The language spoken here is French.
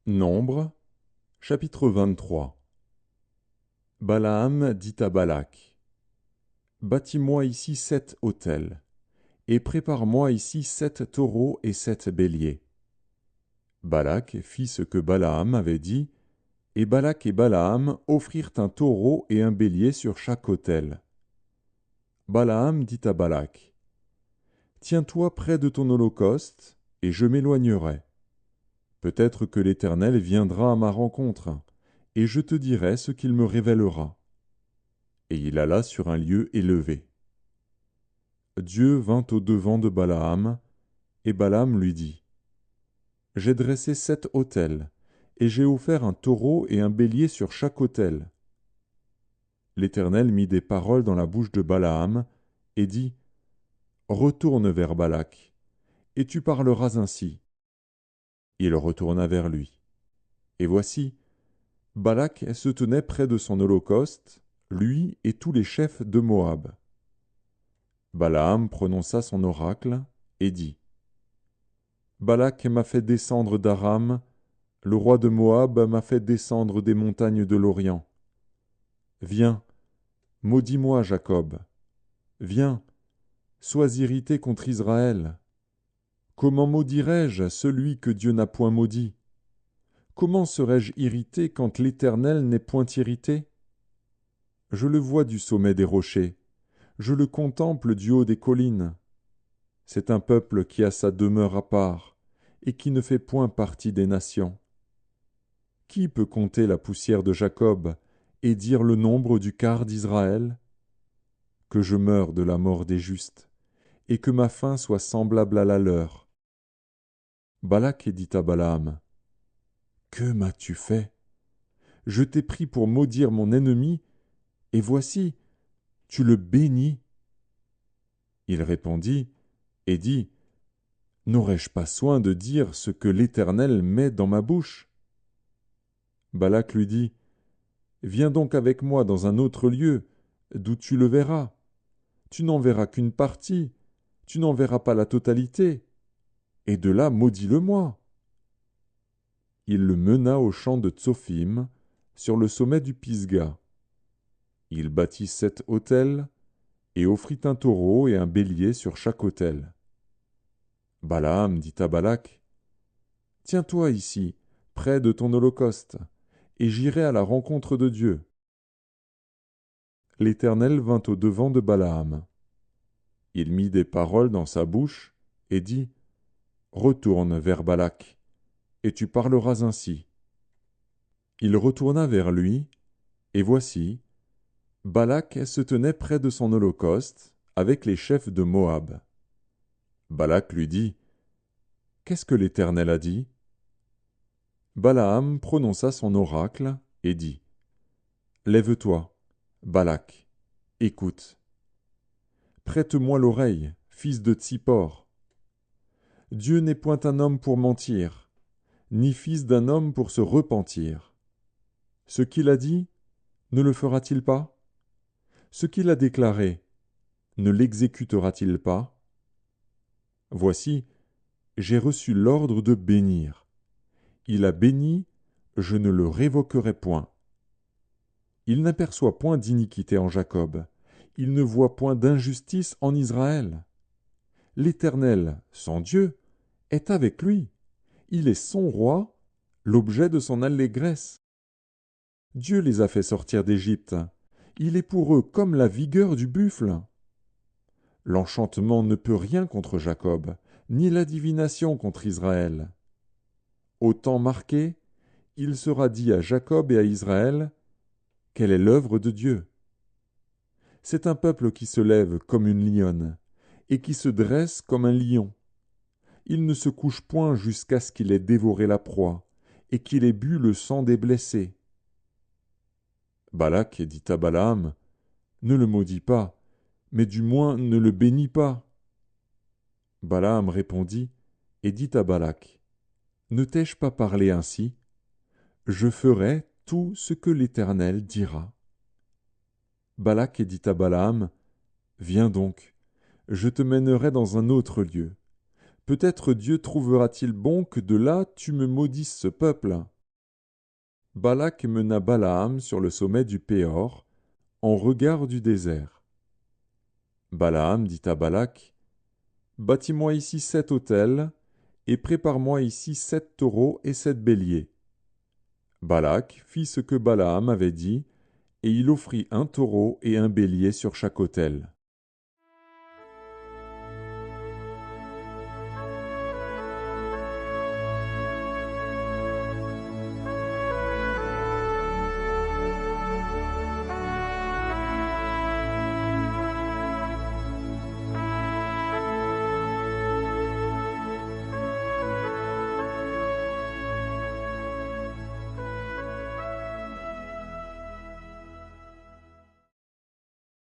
Nombre, chapitre 23. Balaam dit à Balak: Bâtis-moi ici 7 autels, et prépare-moi ici 7 taureaux et 7 béliers. Balak fit ce que Balaam avait dit, et Balak et Balaam offrirent un taureau et un bélier sur chaque autel. Balaam dit à Balak: Tiens-toi près de ton holocauste, et je m'éloignerai. Peut-être que l'Éternel viendra à ma rencontre, et je te dirai ce qu'il me révélera. Et il alla sur un lieu élevé. Dieu vint au-devant de Balaam, et Balaam lui dit: J'ai dressé 7 autels, et j'ai offert un taureau et un bélier sur chaque autel. L'Éternel mit des paroles dans la bouche de Balaam, et dit: Retourne vers Balak, et tu parleras ainsi. Il retourna vers lui. Et voici, Balak se tenait près de son holocauste, lui et tous les chefs de Moab. Balaam prononça son oracle, et dit: Balak m'a fait descendre d'Aram, le roi de Moab m'a fait descendre des montagnes de l'Orient. Viens, maudis-moi, Jacob. Viens, sois irrité contre Israël. Comment maudirais-je celui que Dieu n'a point maudit? Comment serais-je irrité quand l'Éternel n'est point irrité? Je le vois du sommet des rochers, je le contemple du haut des collines. C'est un peuple qui a sa demeure à part, et qui ne fait point partie des nations. Qui peut compter la poussière de Jacob et dire le nombre du quart d'Israël? Que je meure de la mort des justes, et que ma fin soit semblable à la leur. Balak dit à Balaam: Que m'as-tu fait? Je t'ai pris pour maudire mon ennemi, et voici, tu le bénis. Il répondit et dit: N'aurais-je pas soin de dire ce que l'Éternel met dans ma bouche? Balak lui dit: Viens donc avec moi dans un autre lieu, d'où tu le verras. Tu n'en verras qu'une partie, tu n'en verras pas la totalité, et de là maudis-le-moi. Il le mena au champ de Tsophim, sur le sommet du Pisga. Il bâtit 7 autels, et offrit un taureau et un bélier sur chaque autel. Balaam dit à Balak: Tiens-toi ici, près de ton holocauste, et j'irai à la rencontre de Dieu. L'Éternel vint au-devant de Balaam. Il mit des paroles dans sa bouche, et dit: Retourne vers Balak, et tu parleras ainsi. Il retourna vers lui, et voici, Balak se tenait près de son holocauste, avec les chefs de Moab. Balak lui dit: Qu'est-ce que l'Éternel a dit? Balaam prononça son oracle, et dit: Lève-toi, Balak, écoute. Prête-moi l'oreille, fils de Tsippor. Dieu n'est point un homme pour mentir, ni fils d'un homme pour se repentir. Ce qu'il a dit, ne le fera-t-il pas? Ce qu'il a déclaré, ne l'exécutera-t-il pas? Voici, j'ai reçu l'ordre de bénir. Il a béni, je ne le révoquerai point. Il n'aperçoit point d'iniquité en Jacob, il ne voit point d'injustice en Israël. L'Éternel, son Dieu, est avec lui. Il est son roi, l'objet de son allégresse. Dieu les a fait sortir d'Égypte. Il est pour eux comme la vigueur du buffle. L'enchantement ne peut rien contre Jacob, ni la divination contre Israël. Au temps marqué, il sera dit à Jacob et à Israël: Quelle est l'œuvre de Dieu? C'est un peuple qui se lève comme une lionne, et qui se dresse comme un lion. Il ne se couche point jusqu'à ce qu'il ait dévoré la proie, et qu'il ait bu le sang des blessés. Balak dit à Balaam: Ne le maudis pas, mais du moins ne le bénis pas. Balaam répondit et dit à Balak: Ne t'ai-je pas parlé ainsi? Je ferai tout ce que l'Éternel dira. Balak dit à Balaam: Viens donc, je te mènerai dans un autre lieu. Peut-être Dieu trouvera-t-il bon que de là tu me maudisses ce peuple. Balak mena Balaam sur le sommet du Péor, en regard du désert. Balaam dit à Balak, « Bâtis-moi ici 7 autels, et prépare-moi ici 7 taureaux et 7 béliers. » Balak fit ce que Balaam avait dit, et il offrit un taureau et un bélier sur chaque autel.